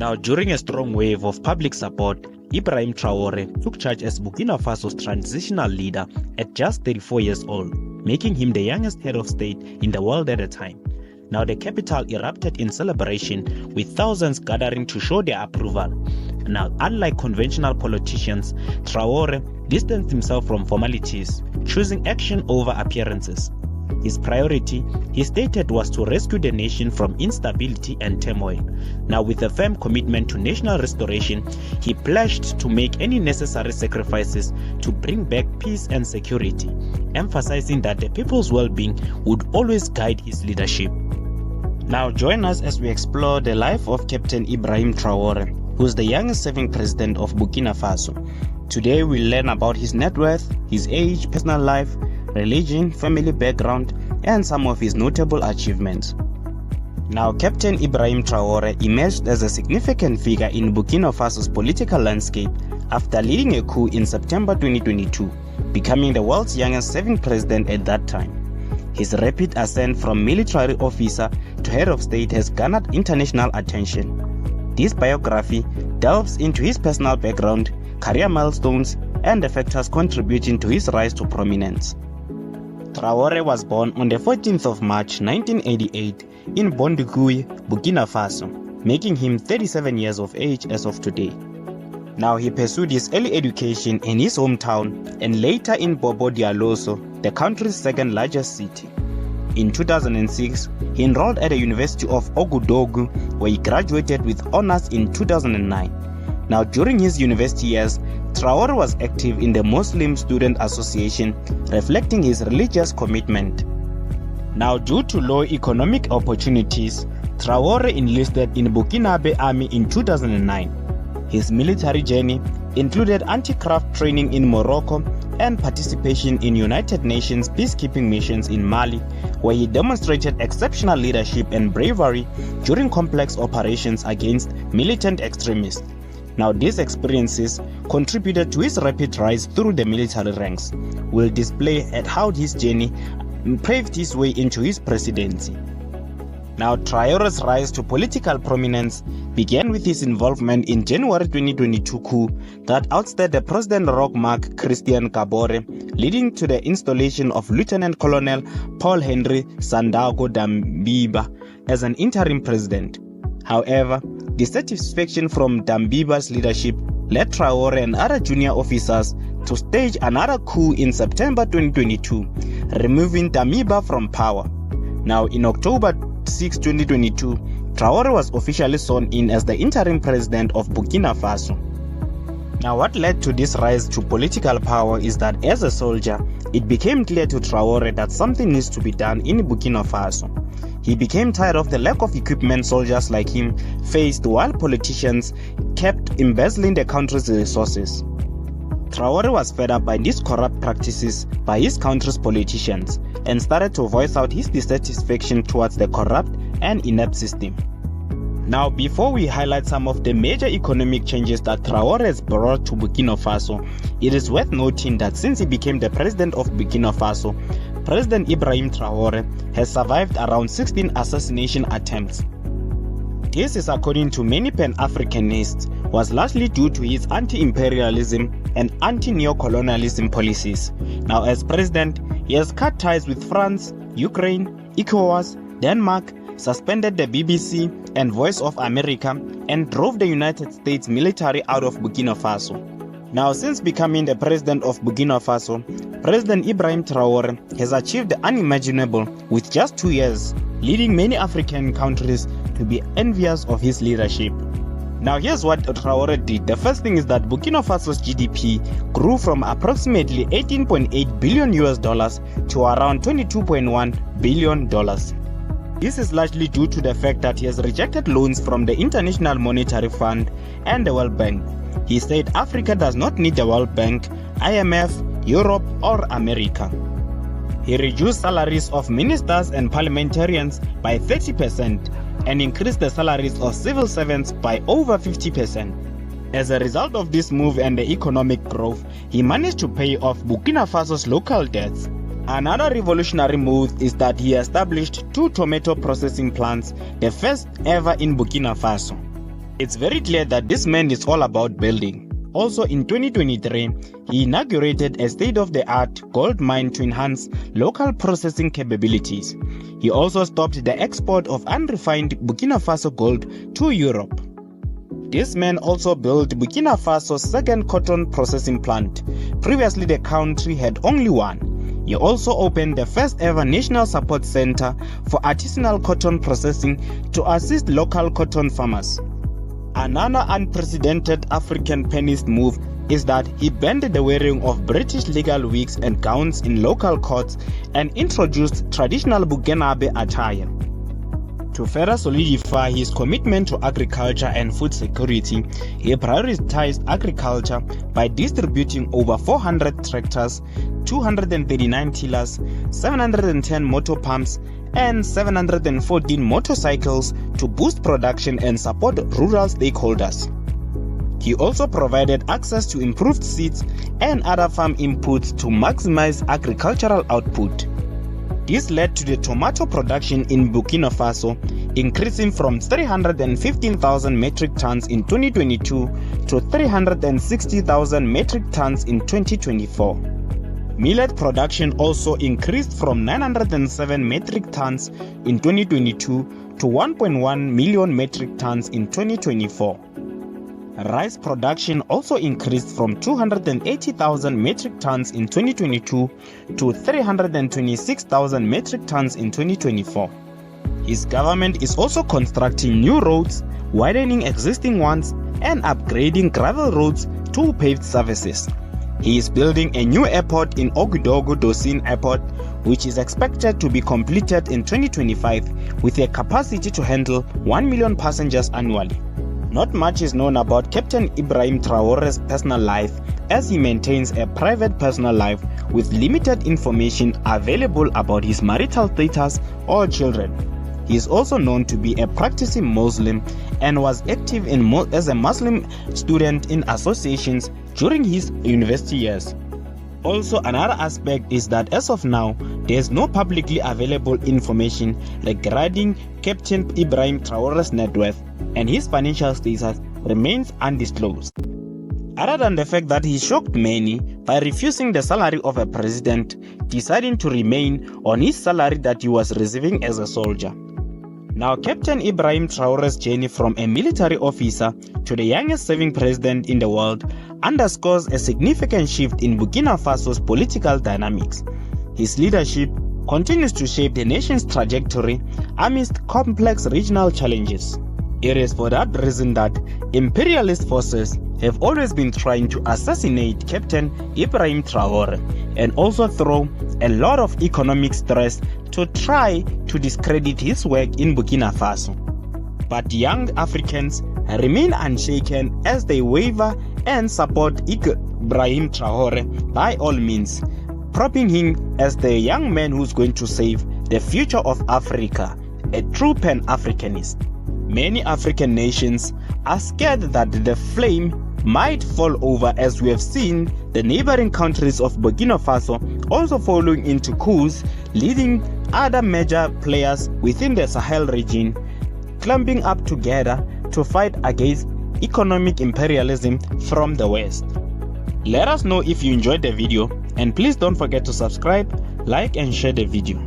Now, during a strong wave of public support, IBRAHIM Traoré took charge as Burkina Faso's transitional leader at just 34 years old, making him the youngest head of state in the world at the time. Now, the capital erupted in celebration, with thousands gathering to show their approval. Now, unlike conventional politicians, Traoré distanced himself from formalities, choosing action over appearances. His priority, he stated, was to rescue the nation from instability and turmoil. Now, with a firm commitment to national restoration, he pledged to make any necessary sacrifices to bring back peace and security, emphasizing that the people's well-being would always guide his leadership. Now, join us as we explore the life of Captain IBRAHIM Traoré, who is the youngest serving president of Burkina Faso. Today, we'll learn about his net worth, his age, personal life, religion, family background, and some of his notable achievements. Now, Captain IBRAHIM Traoré emerged as a significant figure in Burkina Faso's political landscape after leading a coup in September 2022, becoming the world's youngest serving president at that time. His rapid ascent from military officer to head of state has garnered international attention. This biography delves into his personal background, career milestones, and the factors contributing to his rise to prominence. Traoré was born on the 14th of March 1988 in Bondoukoui, Burkina Faso, making him 37 years of age as of today. Now, he pursued his early education in his hometown and later in Bobo-Dioulasso, the country's second largest city. In 2006, he enrolled at the University of Ouagadougou, where he graduated with honors in 2009. Now, during his university years, Traoré was active in the Muslim Student Association, reflecting his religious commitment. Now, due to low economic opportunities, Traoré enlisted in Burkinabe Army in 2009. His military journey included anti-craft training in Morocco and participation in United Nations peacekeeping missions in Mali, where he demonstrated exceptional leadership and bravery during complex operations against militant extremists. Now, these experiences contributed to his rapid rise through the military ranks. We'll display at how his journey paved his way into his presidency. Now, Traoré's rise to political prominence began with his involvement in January 2022 coup that ousted the President Roch Marc Christian Kabore, leading to the installation of Lieutenant Colonel Paul-Henri Sandaogo Damiba as an interim president. However, dissatisfaction from Damiba's leadership led Traoré and other junior officers to stage another coup in September 2022, removing Damiba from power. Now, in October 6, 2022, Traoré was officially sworn in as the interim president of Burkina Faso. Now, what led to this rise to political power is that as a soldier, it became clear to Traoré that something needs to be done in Burkina Faso. He became tired of the lack of equipment soldiers like him faced while politicians kept embezzling the country's resources. Traoré was fed up by these corrupt practices by his country's politicians and started to voice out his dissatisfaction towards the corrupt and inept system. Now, before we highlight some of the major economic changes that Traoré has brought to Burkina Faso, it is worth noting that since he became the president of Burkina Faso, President IBRAHIM Traoré has survived around 16 assassination attempts. This is, according to many Pan-Africanists, was largely due to his anti-imperialism and anti-neocolonialism policies. Now, as president, he has cut ties with France, Ukraine, ECOWAS, Denmark, suspended the BBC and Voice of America, and drove the United States military out of Burkina Faso. Now, since becoming the president of Burkina Faso, President IBRAHIM Traoré has achieved the unimaginable with just 2 years, leading many African countries to be envious of his leadership. Now, here's what Traoré did. The first thing is that Burkina Faso's GDP grew from approximately $18.8 billion to around $22.1 billion. This is largely due to the fact that he has rejected loans from the International Monetary Fund and the World Bank. He said Africa does not need the World Bank, IMF, Europe, or America. He reduced salaries of ministers and parliamentarians by 30% and increased the salaries of civil servants by over 50%. As a result of this move and the economic growth, he managed to pay off Burkina Faso's local debts. Another revolutionary move is that he established 2 tomato processing plants, the first ever in Burkina Faso. It's very clear that this man is all about building. Also in 2023, he inaugurated a state-of-the-art gold mine to enhance local processing capabilities. He also stopped the export of unrefined Burkina Faso gold to Europe. This man also built Burkina Faso's second cotton processing plant. Previously, the country had only one. He also opened the first ever National Support Center for artisanal cotton processing to assist local cotton farmers. Another unprecedented African penist move is that he banned the wearing of British legal wigs and gowns in local courts and introduced traditional Burkinabe attire. To further solidify his commitment to agriculture and food security, he prioritized agriculture by distributing over 400 tractors, 239 tillers, 710 motor pumps, and 714 motorcycles to boost production and support rural stakeholders. He also provided access to improved seeds and other farm inputs to maximize agricultural output. This led to the tomato production in Burkina Faso increasing from 315,000 metric tons in 2022 to 360,000 metric tons in 2024. Millet production also increased from 907 metric tons in 2022 to 1.1 million metric tons in 2024. Rice production also increased from 280,000 metric tons in 2022 to 326,000 metric tons in 2024. His government is also constructing new roads, widening existing ones, and upgrading gravel roads to paved surfaces. He is building a new airport in Ouagadougou-Dossine Airport, which is expected to be completed in 2025 with a capacity to handle 1 million passengers annually. Not much is known about Captain Ibrahim Traore's personal life, as he maintains a private personal life with limited information available about his marital status or children. He is also known to be a practicing Muslim and was active as a Muslim student in associations during his university years. Also, another aspect is that as of now, there is no publicly available information regarding Captain Ibrahim Traore's net worth, and his financial status remains undisclosed. Other than the fact that he shocked many by refusing the salary of a president, deciding to remain on his salary that he was receiving as a soldier. Now, Captain Ibrahim Traore's journey from a military officer to the youngest serving president in the world underscores a significant shift in Burkina Faso's political dynamics. His leadership continues to shape the nation's trajectory amidst complex regional challenges. It is for that reason that imperialist forces have always been trying to assassinate Captain Ibrahim Traoré and also throw a lot of economic stress to try to discredit his work in Burkina Faso. But young Africans remain unshaken as they waver and support Ibrahim Traoré by all means, propping him as the young man who's going to save the future of Africa, a true Pan-Africanist. Many African nations are scared that the flame might fall over, as we have seen the neighboring countries of Burkina Faso also falling into coups, leading other major players within the Sahel region clumping up together to fight against economic imperialism from the West. Let us know if you enjoyed the video, and please don't forget to subscribe, like and share the video.